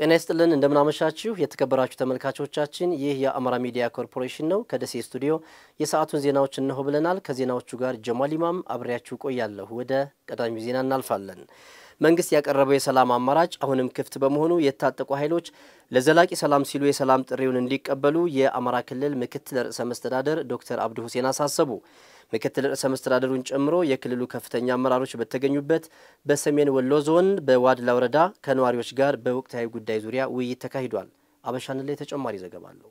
ጤና ይስጥልን እንደምን አመሻችሁ የተከበራችሁ ተመልካቾቻችን ይህ የአማራ ሚዲያ ኮርፖሬሽን ነው ከደሴ ስቱዲዮ የሰዓቱን ዜናዎች እነሆ ብለናል ከዜናዎቹ ጋር ጀማል ኢማም አብሬያችሁ ቆያለሁ ወደ ቀዳሚው ዜና እናልፋለን መንግስት ያቀረበው የሰላም አማራጭ አሁንም ክፍት በመሆኑ የታጠቁ ኃይሎች ለዘላቂ ሰላም ሲሉ የሰላም ጥሪውን እንዲቀበሉ የአማራ ክልል ምክትል ርዕሰ መስተዳድር ዶክተር አብዱ ሁሴን አሳሰቡ ምክትል ርዕሰ መስተዳድሩን ጨምሮ የክልሉ ከፍተኛ አመራሮች በተገኙበት በሰሜን ወሎ ዞን በዋድላ ወረዳ ከነዋሪዎች ጋር በወቅታዊ ጉዳይ ዙሪያ ውይይት ተካሂዷል አበሻን ላይ ተጨማሪ ዘገባ አለው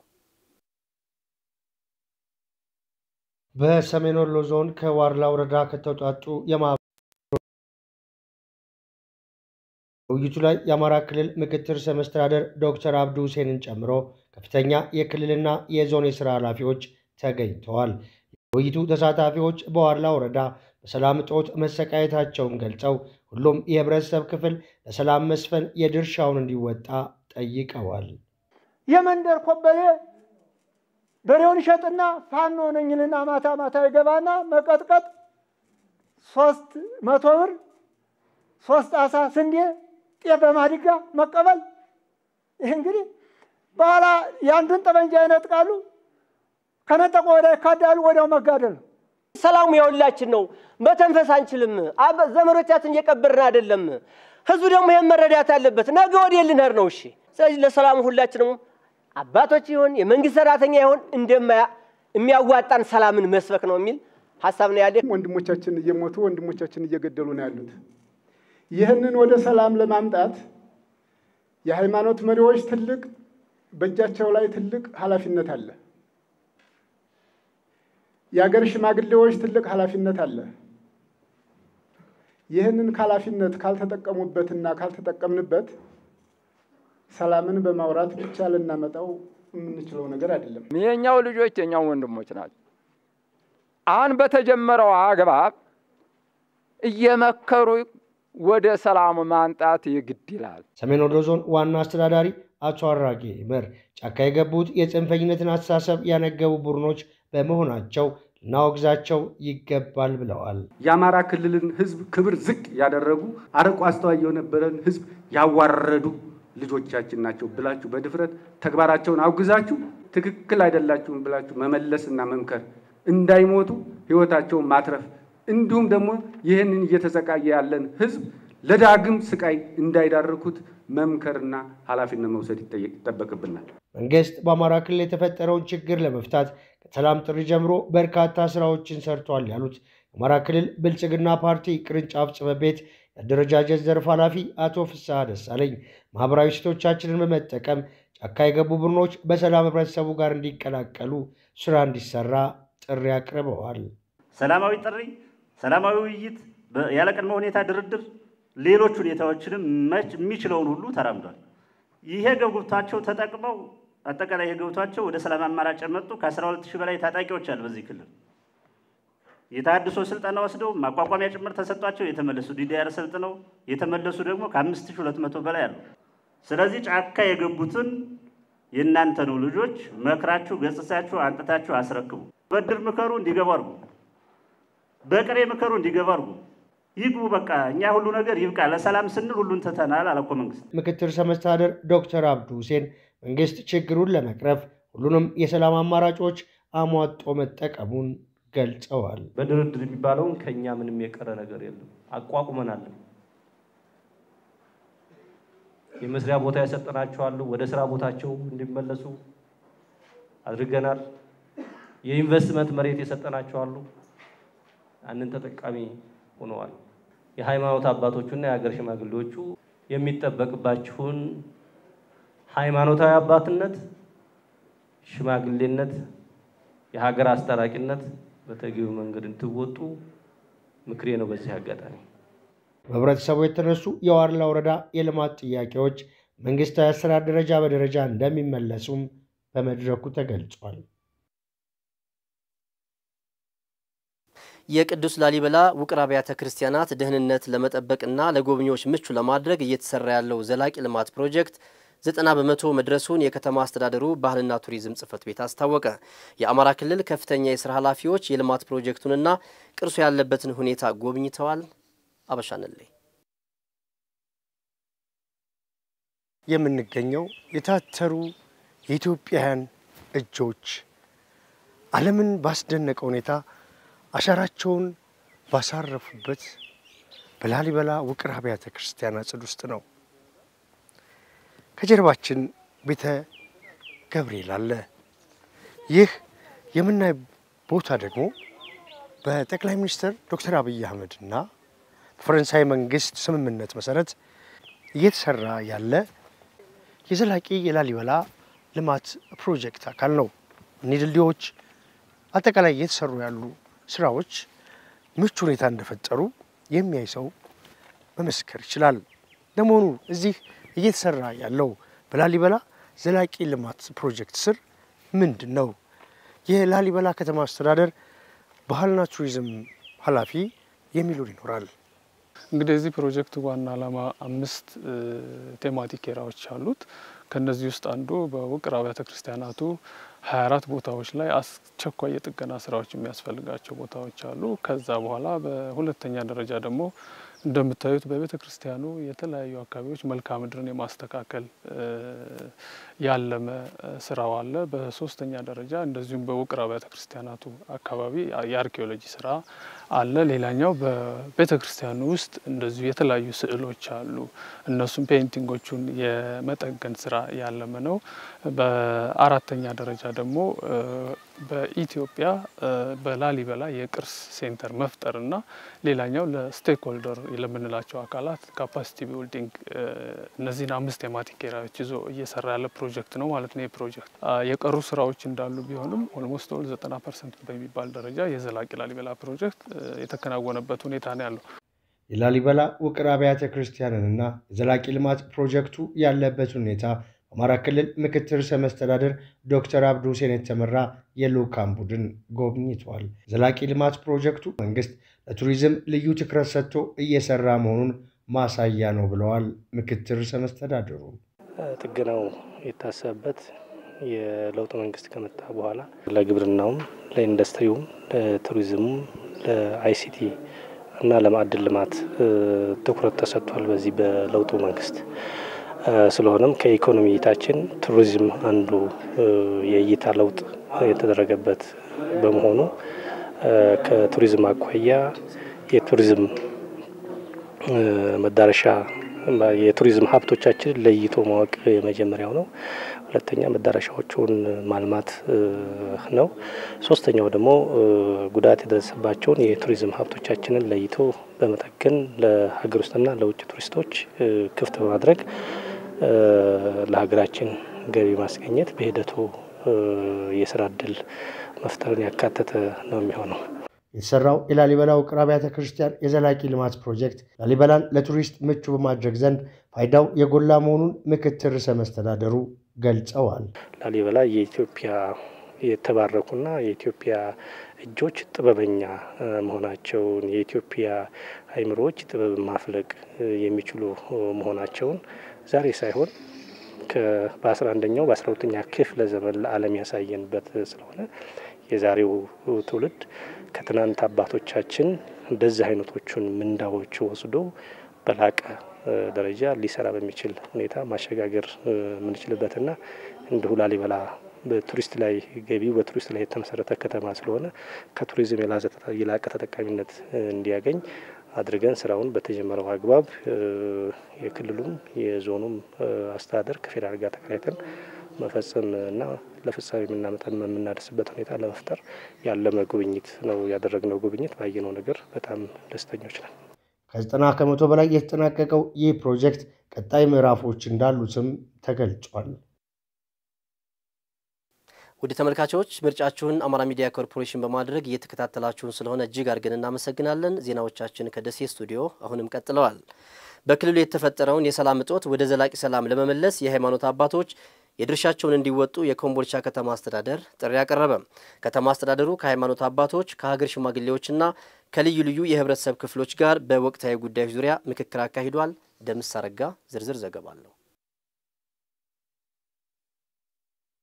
በሰሜን ወሎ ዞን ከዋድላ ወረዳ ከተውጣጡ ውይይቱ ላይ የአማራ ክልል ምክትል ርዕሰ መስተዳድር ዶክተር አብዱ ሁሴንን ጨምሮ ከፍተኛ የክልልና የዞን የሥራ ኃላፊዎች ተገኝተዋል ውይይቱ ተሳታፊዎች በዋድላ ወረዳ በሰላም እጦት መሰቃየታቸውን ገልጸው ሁሉም የህብረተሰብ ክፍል ለሰላም መስፈን የድርሻውን እንዲወጣ ጠይቀዋል የመንደር ኮበሌ በሬውን ሸጥና ፋኖ ነኝልና ማታ ይገባና መቀጥቀጥ 300 ብር 3 አሳ ስንዴ በማዲጋ መቀበል ይሄ እንግዲህ ባላ ያንዱን ጠመንጃ ይነጥቃሉ ከነጠቆ ወደ ካዳሉ ወዲያው መጋደል ሰላሙ ያውላችን ነው መተንፈስ አንችልም ዘመሮቻችን እየቀበርን አይደለም ህዝቡ ደግሞ ይሄን መረዳት አለበት ነገ ወዲያ ልንሄድ ነው እሺ ስለዚህ ለሰላሙ ሁላችንም አባቶች ይሁን የመንግስት ሰራተኛ ይሁን የሚያዋጣን ሰላምን መስበክ ነው የሚል ሐሳብ ነው ያለ ወንድሞቻችን እየሞቱ ወንድሞቻችን እየገደሉ ነው ያሉት ይሄንን ወደ ሰላም ለማምጣት የሃይማኖት መሪዎች ትልቅ በእጃቸው ላይ ትልቅ ኃላፊነት አለ የአገር ሽማግሌዎች ትልቅ ኃላፊነት አለ ይሄንን ኃላፊነት ካልተጠቀሙበትና ካልተጠቀምንበት ሰላምን በማውራት ብቻ ለናመጣው የምንችለው ነገር አይደለም የኛው ልጆች የኛው ወንድሞች ናቸው አሁን በተጀመረው አግባብ እየመከሩ ወደ ሰላም ማንጣት ይግድላል ሰሜን ወሎ ዞን ዋና አስተዳዳሪ አቶ አራጌ መር ጫካ የገቡት የጽንፈኝነትን አስተሳሰብ ያነገቡ ቡድኖች በመሆናቸው ናውግዛቸው ይገባል ብለዋል የአማራ ክልልን ህዝብ ክብር ዝቅ ያደረጉ አረቁ አስተዋይ የነበረን ህዝብ ያዋረዱ ልጆቻችን ናቸው ብላችሁ በድፍረት ተግባራቸውን አውግዛችሁ ትክክል አይደላችሁም ብላችሁ መመለስና መምከር እንዳይሞቱ ህይወታቸውን ማትረፍ እንዲሁም ደግሞ ይሄንን እየተሰቃየ ያለን ህዝብ ለዳግም ስቃይ እንዳይዳርኩት መምከርና ኃላፊነት መውሰድ ይጠበቅብናል መንግስት በአማራ ክልል የተፈጠረውን ችግር ለመፍታት ከሰላም ጥሪ ጀምሮ በርካታ ስራዎችን ሰርቷል ያሉት የአማራ ክልል ብልጽግና ፓርቲ ቅርንጫፍ ጽሕፈት ቤት የአደረጃጀት ዘርፍ ኃላፊ አቶ ፍስሐ ደሳለኝ ማህበራዊ እሴቶቻችንን በመጠቀም ጫካ የገቡ ቡድኖች በሰላም ህብረተሰቡ ጋር እንዲቀላቀሉ ስራ እንዲሰራ ጥሪ አቅርበዋል ሰላማዊ ጥሪ ሰላማዊ ውይይት ያለቀድሞ ሁኔታ ድርድር ሌሎች ሁኔታዎችንም የሚችለውን ሁሉ ተራምዷል ይሄ ገብቷቸው ተጠቅመው አጠቃላይ የገብቷቸው ወደ ሰላም አማራጭ መጡ ከ12000 በላይ ታጣቂዎች አሉ በዚህ ክልል የታድሶ ስልጣና ወስደው ማቋቋሚያ ጭምር ተሰጥቷቸው የተመለሱ ዲዲአር ሰልጥነው የተመለሱ ደግሞ ከ5200 በላይ አሉ ስለዚህ ጫካ የገቡትን የናንተ ነው ልጆች መክራችሁ ገጽሳችሁ አንጥታችሁ አስረክቡ በድር ምከሩ እንዲገቡ አርጉ በቅሬ ምከሩ እንዲገቡ አርጉ ይግቡ በቃ እኛ ሁሉ ነገር ይብቃ ለሰላም ስንል ሁሉን ተተናል አለኮ መንግስት ምክትል ርዕሰ መስተዳድር ዶክተር አብዱ ሁሴን መንግስት ችግሩን ለመቅረፍ ሁሉንም የሰላም አማራጮች አሟጦ መጠቀሙን ገልጸዋል በድርድር የሚባለው ከኛ ምንም የቀረ ነገር የለም አቋቁመናል የመስሪያ ቦታ ያሰጠናቸው አሉ ወደ ስራ ቦታቸው እንዲመለሱ አድርገናል የኢንቨስትመንት መሬት የሰጠናቸው አሉ አንን ተጠቃሚ ሆነዋል የሃይማኖት አባቶቹና የሀገር ሽማግሌዎቹ የሚጠበቅባችሁን ሃይማኖታዊ አባትነት ሽማግሌነት የሀገር አስተራቂነት በተገቢው መንገድ እንድትወጡ ምክሬ ነው በዚህ አጋጣሚ በህብረተሰቡ የተነሱ የዋድላ ወረዳ የልማት ጥያቄዎች መንግስታዊ አሰራር ደረጃ በደረጃ እንደሚመለሱም በመድረኩ ተገልጿል የቅዱስ ላሊበላ ውቅር አብያተ ክርስቲያናት ደህንነት ለመጠበቅና ለጎብኚዎች ምቹ ለማድረግ እየተሰራ ያለው ዘላቂ ልማት ፕሮጀክት 90% መድረሱን የከተማ አስተዳደሩ ባህልና ቱሪዝም ጽሕፈት ቤት አስታወቀ። የአማራ ክልል ከፍተኛ የሥራ ኃላፊዎች የልማት ፕሮጀክቱንና ቅርሱ ያለበትን ሁኔታ ጎብኝተዋል። አበሻነልይ የምንገኘው የታተሩ የኢትዮጵያውያን እጆች ዓለምን ባስደነቀ ሁኔታ አሻራቸውን ባሳረፉበት በላሊበላ ውቅር አብያተ ክርስቲያን አጽድ ውስጥ ነው። ከጀርባችን ቤተ ገብርኤል አለ። ይህ የምናይ ቦታ ደግሞ በጠቅላይ ሚኒስትር ዶክተር አብይ አህመድ እና በፈረንሳይ መንግስት ስምምነት መሰረት እየተሰራ ያለ የዘላቂ የላሊበላ ልማት ፕሮጀክት አካል ነው። እነዚህ ድልድዮች አጠቃላይ እየተሰሩ ያሉ ስራዎች ምቹ ሁኔታ እንደፈጠሩ የሚያይ ሰው መመስከር ይችላል። ለመሆኑ እዚህ እየተሰራ ያለው በላሊበላ ዘላቂ ልማት ፕሮጀክት ስር ምንድነው? የላሊበላ ከተማ አስተዳደር ባህልና ቱሪዝም ኃላፊ የሚሉን ይኖራል። እንግዲህ እዚህ ፕሮጀክት ዋና ዓላማ 5 ቴማቲክ ኤሪያዎች አሉት። ከነዚህ ውስጥ አንዱ በውቅር አብያተ ክርስቲያናቱ 24 ቦታዎች ላይ አስቸኳይ የጥገና ስራዎች የሚያስፈልጋቸው ቦታዎች አሉ። ከዛ በኋላ በሁለተኛ ደረጃ ደግሞ እንደምታዩት በቤተ ክርስቲያኑ የተለያዩ አካባቢዎች መልክዓ ምድርን የማስተካከል ያለመ ስራው አለ። በሶስተኛ ደረጃ እንደዚሁም በውቅር አብያተ ክርስቲያናቱ አካባቢ የአርኪኦሎጂ ስራ አለ። ሌላኛው በቤተ ክርስቲያኑ ውስጥ እንደዚሁ የተለያዩ ስዕሎች አሉ። እነሱም ፔይንቲንጎቹን የመጠገን ስራ ያለመ ነው። በአራተኛ ደረጃ ደግሞ በኢትዮጵያ በላሊበላ የቅርስ ሴንተር መፍጠርና ሌላኛው ለስቴክ ሆልደር ለምንላቸው አካላት ካፓሲቲ ቢልዲንግ እነዚህን 5 ቴማቲክ ኤሪያዎች ይዞ እየሰራ ያለ ፕሮጀክት ነው ማለት ነው። የፕሮጀክት የቀሩ ስራዎች እንዳሉ ቢሆንም ኦልሞስት 90% በሚባል ደረጃ የዘላቂ ላሊበላ ፕሮጀክት የተከናወነበት ሁኔታ ነው ያለው። የላሊበላ ውቅር አብያተ ክርስቲያንንና የዘላቂ ልማት ፕሮጀክቱ ያለበት ሁኔታ አማራ ክልል ምክትል ርዕሰ መስተዳድር ዶክተር አብዱ ሁሴን የተመራ የልዑካን ቡድን ጎብኝቷል። ዘላቂ ልማት ፕሮጀክቱ መንግስት ለቱሪዝም ልዩ ትኩረት ሰጥቶ እየሰራ መሆኑን ማሳያ ነው ብለዋል ምክትል ርዕሰ መስተዳድሩ። ጥገናው የታሰበበት የለውጥ መንግስት ከመጣ በኋላ ለግብርናውም፣ ለኢንዱስትሪውም፣ ለቱሪዝሙም፣ ለአይሲቲ እና ለማዕድን ልማት ትኩረት ተሰጥቷል በዚህ በለውጡ መንግስት። ስለሆነም ከኢኮኖሚ እይታችን ቱሪዝም አንዱ የእይታ ለውጥ የተደረገበት በመሆኑ ከቱሪዝም አኳያ የቱሪዝም መዳረሻ የቱሪዝም ሀብቶቻችን ለይቶ ማወቅ የመጀመሪያው ነው። ሁለተኛ መዳረሻዎቹን ማልማት ነው። ሶስተኛው ደግሞ ጉዳት የደረሰባቸውን የቱሪዝም ሀብቶቻችንን ለይቶ በመጠገን ለሀገር ውስጥና ለውጭ ቱሪስቶች ክፍት በማድረግ ለሀገራችን ገቢ ማስገኘት በሂደቱ የስራ ዕድል መፍጠርን ያካተተ ነው የሚሆነው። የተሰራው የላሊበላ ውቅር አብያተ ክርስቲያን የዘላቂ ልማት ፕሮጀክት ላሊበላን ለቱሪስት ምቹ በማድረግ ዘንድ ፋይዳው የጎላ መሆኑን ምክትል ርዕሰ መስተዳድሩ ገልጸዋል። ላሊበላ የኢትዮጵያ የተባረኩና የኢትዮጵያ እጆች ጥበበኛ መሆናቸውን የኢትዮጵያ አይምሮዎች ጥበብ ማፍለቅ የሚችሉ መሆናቸውን ዛሬ ሳይሆን በ11ኛው በ12ኛ ክፍለ ዘመን ለዓለም ያሳየንበት ስለሆነ የዛሬው ትውልድ ከትናንት አባቶቻችን እንደዚህ አይነቶቹን ምንዳዎች ወስዶ በላቀ ደረጃ ሊሰራ በሚችል ሁኔታ ማሸጋገር የምንችልበትና እንዲሁ ላሊበላ በቱሪስት ላይ ገቢው በቱሪስት ላይ የተመሰረተ ከተማ ስለሆነ ከቱሪዝም የላቀ ተጠቃሚነት እንዲያገኝ አድርገን ስራውን በተጀመረው አግባብ የክልሉም የዞኑም አስተዳደር ከፌዴራል ጋር ተቀናይተን መፈጸም እና ለፍጻሜ የምናደርስበት ሁኔታ ለመፍጠር ያለመ ጉብኝት ነው ያደረግነው። ጉብኝት ባየነው ነገር በጣም ደስተኞች ነን። ከ90 ከመቶ በላይ የተጠናቀቀው ይህ ፕሮጀክት ቀጣይ ምዕራፎች እንዳሉትም ተገልጿል። ውድ ተመልካቾች ምርጫችሁን አማራ ሚዲያ ኮርፖሬሽን በማድረግ እየተከታተላችሁን ስለሆነ እጅግ አድርገን እናመሰግናለን። ዜናዎቻችን ከደሴ ስቱዲዮ አሁንም ቀጥለዋል። በክልሉ የተፈጠረውን የሰላም እጦት ወደ ዘላቂ ሰላም ለመመለስ የሃይማኖት አባቶች የድርሻቸውን እንዲወጡ የኮምቦልቻ ከተማ አስተዳደር ጥሪ ያቀረበ። ከተማ አስተዳደሩ ከሃይማኖት አባቶች ከሀገር ሽማግሌዎችና ከልዩ ልዩ የህብረተሰብ ክፍሎች ጋር በወቅታዊ ጉዳዮች ዙሪያ ምክክር አካሂዷል። ደምስ አረጋ ዝርዝር ዘገባ አለው።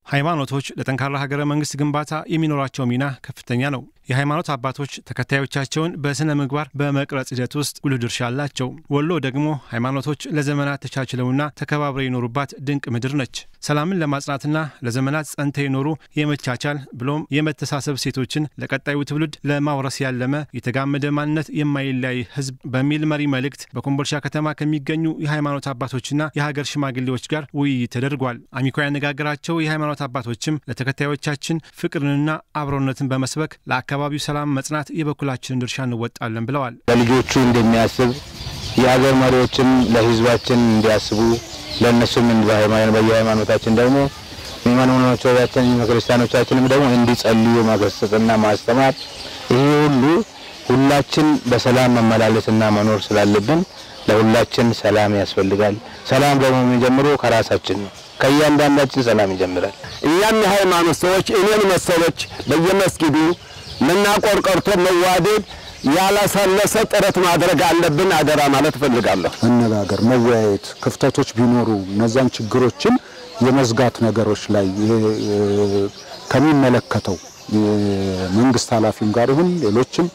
ሃይማኖቶች ለጠንካራ ሀገረ መንግስት ግንባታ የሚኖራቸው ሚና ከፍተኛ ነው። የሃይማኖት አባቶች ተከታዮቻቸውን በስነ ምግባር በመቅረጽ ሂደት ውስጥ ጉልህ ድርሻ አላቸው። ወሎ ደግሞ ሃይማኖቶች ለዘመናት ተቻችለውና ተከባብረው የኖሩባት ድንቅ ምድር ነች። ሰላምን ለማጽናትና ለዘመናት ጸንተው የኖሩ የመቻቻል ብሎም የመተሳሰብ ሴቶችን ለቀጣዩ ትውልድ ለማውረስ ያለመ የተጋመደ ማንነት የማይለያይ ህዝብ በሚል መሪ መልእክት በኮምቦልቻ ከተማ ከሚገኙ የሃይማኖት አባቶችና የሀገር ሽማግሌዎች ጋር ውይይት ተደርጓል። አሚኮ ያነጋገራቸው የሃይማኖት አባቶችም ለተከታዮቻችን ፍቅርንና አብሮነትን በመስበክ ለአካባቢው ሰላም መጽናት የበኩላችንን ድርሻ እንወጣለን ብለዋል። ለልጆቹ እንደሚያስብ የሀገር መሪዎችም ለህዝባችን እንዲያስቡ ለነሱም በየሃይማኖታችን ደግሞ ሚማኖቻችን ክርስቲያኖቻችንም ደግሞ እንዲጸልዩ ማገሰጽና ማስተማር ይሄ ሁሉ ሁላችን በሰላም መመላለስና መኖር ስላለብን ለሁላችን ሰላም ያስፈልጋል። ሰላም ደግሞ የሚጀምረው ከራሳችን ነው። ከእያንዳንዳችን ሰላም ይጀምራል። እኛም የሃይማኖት ሰዎች እኔን መሰሎች በየመስጊዱ መናቆር ቀርቶ መዋደድ ያላሰለሰ ጥረት ማድረግ አለብን። አደራ ማለት ፈልጋለሁ። መነጋገር፣ መወያየት፣ ክፍተቶች ቢኖሩ እነዛን ችግሮችን የመዝጋት ነገሮች ላይ ከሚመለከተው መንግስት ኃላፊም ጋር ይሁን ሌሎችም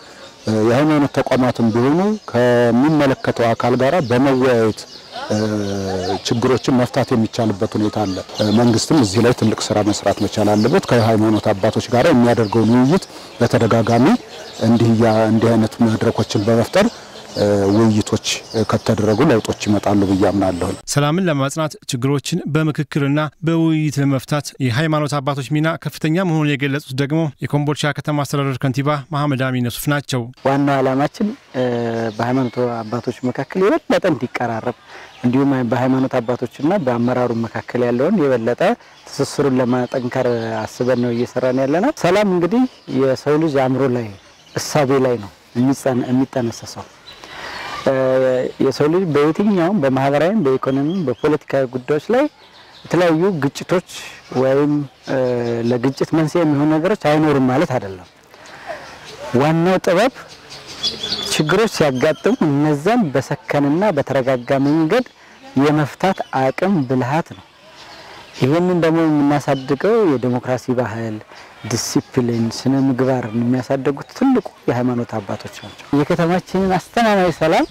የሃይማኖት ተቋማትም ቢሆኑ ከሚመለከተው አካል ጋር በመወያየት ችግሮችን መፍታት የሚቻልበት ሁኔታ አለ። መንግስትም እዚህ ላይ ትልቅ ስራ መስራት መቻል አለበት። ከሃይማኖት አባቶች ጋር የሚያደርገው ውይይት በተደጋጋሚ እንዲህ አይነት መድረኮችን በመፍጠር ውይይቶች ከተደረጉ ለውጦች ይመጣሉ ብያምናለሁ። ሰላምን ለማጽናት ችግሮችን በምክክርና በውይይት ለመፍታት የሃይማኖት አባቶች ሚና ከፍተኛ መሆኑን የገለጹት ደግሞ የኮምቦልቻ ከተማ አስተዳደር ከንቲባ መሐመድ አሚን ዩሱፍ ናቸው። ዋናው ዓላማችን በሃይማኖት አባቶች መካከል የበለጠ እንዲቀራረብ እንዲሁም በሃይማኖት አባቶችና በአመራሩ መካከል ያለውን የበለጠ ትስስሩን ለማጠንከር አስበን ነው እየሰራን ያለነው። ሰላም እንግዲህ የሰው ልጅ አእምሮ ላይ እሳቤ ላይ ነው የሚጠነሰሰው። የሰው ልጅ በየትኛውም በማህበራዊም በኢኮኖሚም በፖለቲካዊ ጉዳዮች ላይ የተለያዩ ግጭቶች ወይም ለግጭት መንስኤ የሚሆኑ ነገሮች አይኖርም ማለት አይደለም። ዋናው ጥበብ ችግሮች ሲያጋጥሙ እነዛን በሰከነና በተረጋጋ መንገድ የመፍታት አቅም ብልሃት ነው። ይሄንን ደግሞ የምናሳድገው የዲሞክራሲ ባህል፣ ዲሲፕሊን፣ ስነ ምግባር የሚያሳድጉት ትልቁ የሃይማኖት አባቶች ናቸው። የከተማችንን አስተማማኝ ሰላም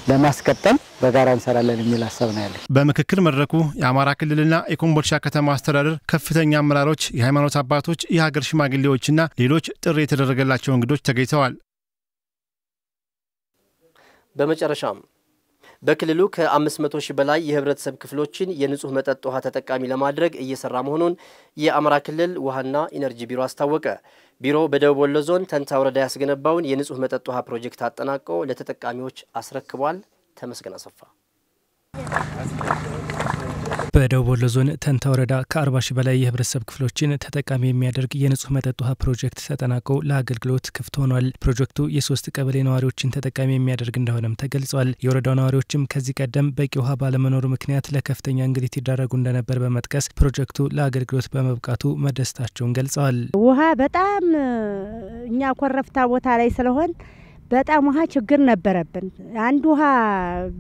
ለማስቀጠል በጋራ እንሰራለን የሚል ሐሳብ ነው ያለው። በምክክር መድረኩ የአማራ ክልልና የኮምቦልቻ ከተማ አስተዳደር ከፍተኛ አመራሮች፣ የሃይማኖት አባቶች፣ የሀገር ሽማግሌዎችና ሌሎች ጥሪ የተደረገላቸው እንግዶች ተገኝተዋል። በመጨረሻም በክልሉ ከ500 ሺህ በላይ የህብረተሰብ ክፍሎችን የንጹህ መጠጥ ውሃ ተጠቃሚ ለማድረግ እየሰራ መሆኑን የአማራ ክልል ውሃና ኢነርጂ ቢሮ አስታወቀ። ቢሮው በደቡብ ወሎ ዞን ተንታ ወረዳ ያስገነባውን የንጹህ መጠጥ ውሃ ፕሮጀክት አጠናቆ ለተጠቃሚዎች አስረክቧል። ተመስገን አሰፋ። በደቡብ ወሎ ዞን ተንታ ወረዳ ከ40 ሺህ በላይ የህብረተሰብ ክፍሎችን ተጠቃሚ የሚያደርግ የንጹህ መጠጥ ውሃ ፕሮጀክት ተጠናቆ ለአገልግሎት ክፍት ሆኗል። ፕሮጀክቱ የ3 ቀበሌ ነዋሪዎችን ተጠቃሚ የሚያደርግ እንደሆነም ተገልጿል። የወረዳው ነዋሪዎችም ከዚህ ቀደም በቂ ውሃ ባለመኖሩ ምክንያት ለከፍተኛ እንግልት ይዳረጉ እንደነበር በመጥቀስ ፕሮጀክቱ ለአገልግሎት በመብቃቱ መደሰታቸውን ገልጸዋል። ውሃ በጣም እኛ ኮረፍታ ቦታ ላይ ስለሆን በጣም ውሃ ችግር ነበረብን። አንድ ውሃ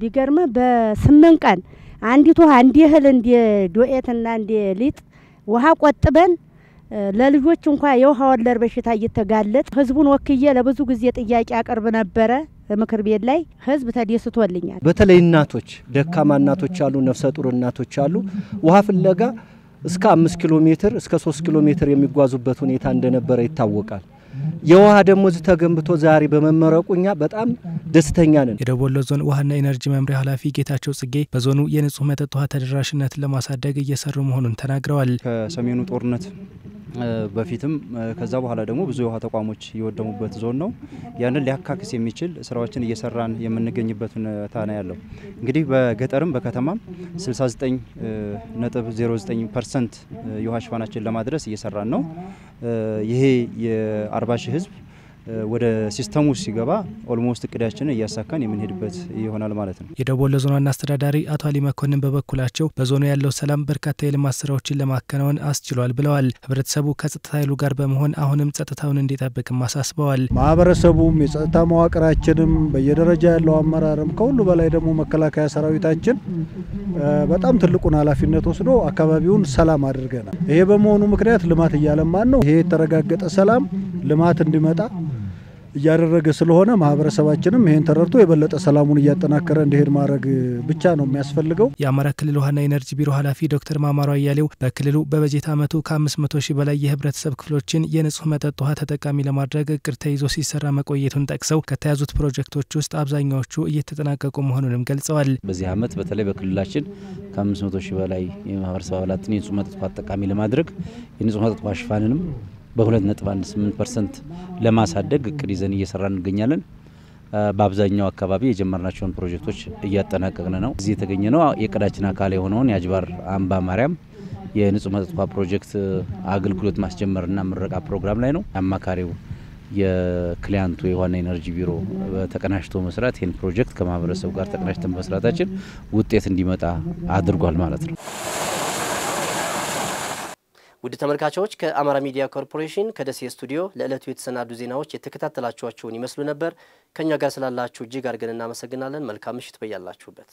ቢገርም በ8 ቀን አንዲት ውሃ እንደ እህል እንደ ዶኤትና እንደ ሊጥ ውሃ ቆጥበን ለልጆች እንኳን የውሃ ወለድ በሽታ እየተጋለጥ ህዝቡን ወክዬ ለብዙ ጊዜ ጥያቄ አቀርብ ነበረ። ምክር ቤት ላይ ህዝብ ተደስቶልኛል። በተለይ እናቶች፣ ደካማ እናቶች አሉ፣ ነፍሰ ጡር እናቶች አሉ። ውሃ ፍለጋ እስከ 5 ኪሎ ሜትር እስከ 3 ኪሎ ሜትር የሚጓዙበት ሁኔታ እንደነበረ ይታወቃል። የውሃ ደግሞ ተገንብቶ ዛሬ በመመረቁኛ በጣም ደስተኛ ነን። የደቡብ ወሎ ዞን ውሃና ኢነርጂ መምሪያ ኃላፊ ጌታቸው ጽጌ በዞኑ የንጹህ መጠጥ ውሃ ተደራሽነትን ለማሳደግ እየሰሩ መሆኑን ተናግረዋል። ከሰሜኑ ጦርነት በፊትም ከዛ በኋላ ደግሞ ብዙ የውሃ ተቋሞች የወደሙበት ዞን ነው። ያንን ሊያካክስ የሚችል ስራዎችን እየሰራን የምንገኝበት ሁኔታ ነው ያለው። እንግዲህ በገጠርም በከተማም 69.09% የውሃ ሽፋናችን ለማድረስ እየሰራን ነው። ይሄ የ40 ሺህ ህዝብ ወደ ሲስተሙ ሲገባ ኦልሞስት እቅዳችንን እያሳካን የምንሄድበት ይሆናል ማለት ነው። የደቡብ ወሎ ዞን ዋና አስተዳዳሪ አቶ አሊ መኮንን በበኩላቸው በዞኑ ያለው ሰላም በርካታ የልማት ስራዎችን ለማከናወን አስችሏል ብለዋል። ህብረተሰቡ ከጸጥታ ኃይሉ ጋር በመሆን አሁንም ጸጥታውን እንዲጠብቅም አሳስበዋል። ማህበረሰቡም የጸጥታ መዋቅራችንም በየደረጃ ያለው አመራርም ከሁሉ በላይ ደግሞ መከላከያ ሰራዊታችን በጣም ትልቁን ኃላፊነት ወስዶ አካባቢውን ሰላም አድርገናል። ይሄ በመሆኑ ምክንያት ልማት እያለማን ነው። ይሄ የተረጋገጠ ሰላም ልማት እንዲመጣ እያደረገ ስለሆነ ማህበረሰባችንም ይሄን ተረድቶ የበለጠ ሰላሙን እያጠናከረ እንዲሄድ ማድረግ ብቻ ነው የሚያስፈልገው። የአማራ ክልል ውሃና ኢነርጂ ቢሮ ኃላፊ ዶክተር ማማሩ አያሌው በክልሉ በበጀት ዓመቱ ከ500 ሺህ በላይ የህብረተሰብ ክፍሎችን የንጹህ መጠጥ ውሃ ተጠቃሚ ለማድረግ እቅድ ተይዞ ሲሰራ መቆየቱን ጠቅሰው ከተያዙት ፕሮጀክቶች ውስጥ አብዛኛዎቹ እየተጠናቀቁ መሆኑንም ገልጸዋል። በዚህ ዓመት በተለይ በክልላችን ከ500 ሺህ በላይ የማህበረሰብ አባላትን የንጹህ መጠጥ ውሃ ተጠቃሚ ለማድረግ የንጹህ መጠጥ ውሃ ሽፋንንም በ2.18% ለማሳደግ እቅድ ይዘን እየሰራን እንገኛለን። በአብዛኛው አካባቢ የጀመርናቸውን ፕሮጀክቶች እያጠናቀቅን ነው። እዚህ የተገኘነው የእቅዳችን አካል የሆነውን የአጅባር አምባ ማርያም የንጹህ መጠጥ ውሃ ፕሮጀክት አገልግሎት ማስጀመርና ምረቃ ፕሮግራም ላይ ነው። አማካሪው የክሊያንቱ የውሃና ኢነርጂ ቢሮ ተቀናጅቶ መስራት ይህን ፕሮጀክት ከማህበረሰቡ ጋር ተቀናጅተን መስራታችን ውጤት እንዲመጣ አድርጓል ማለት ነው። ውድ ተመልካቾች ከአማራ ሚዲያ ኮርፖሬሽን ከደሴ ስቱዲዮ ለዕለቱ የተሰናዱ ዜናዎች የተከታተላችኋቸውን ይመስሉ ነበር። ከኛ ጋር ስላላችሁ እጅግ አድርገን እናመሰግናለን። መልካም ምሽት በያላችሁበት።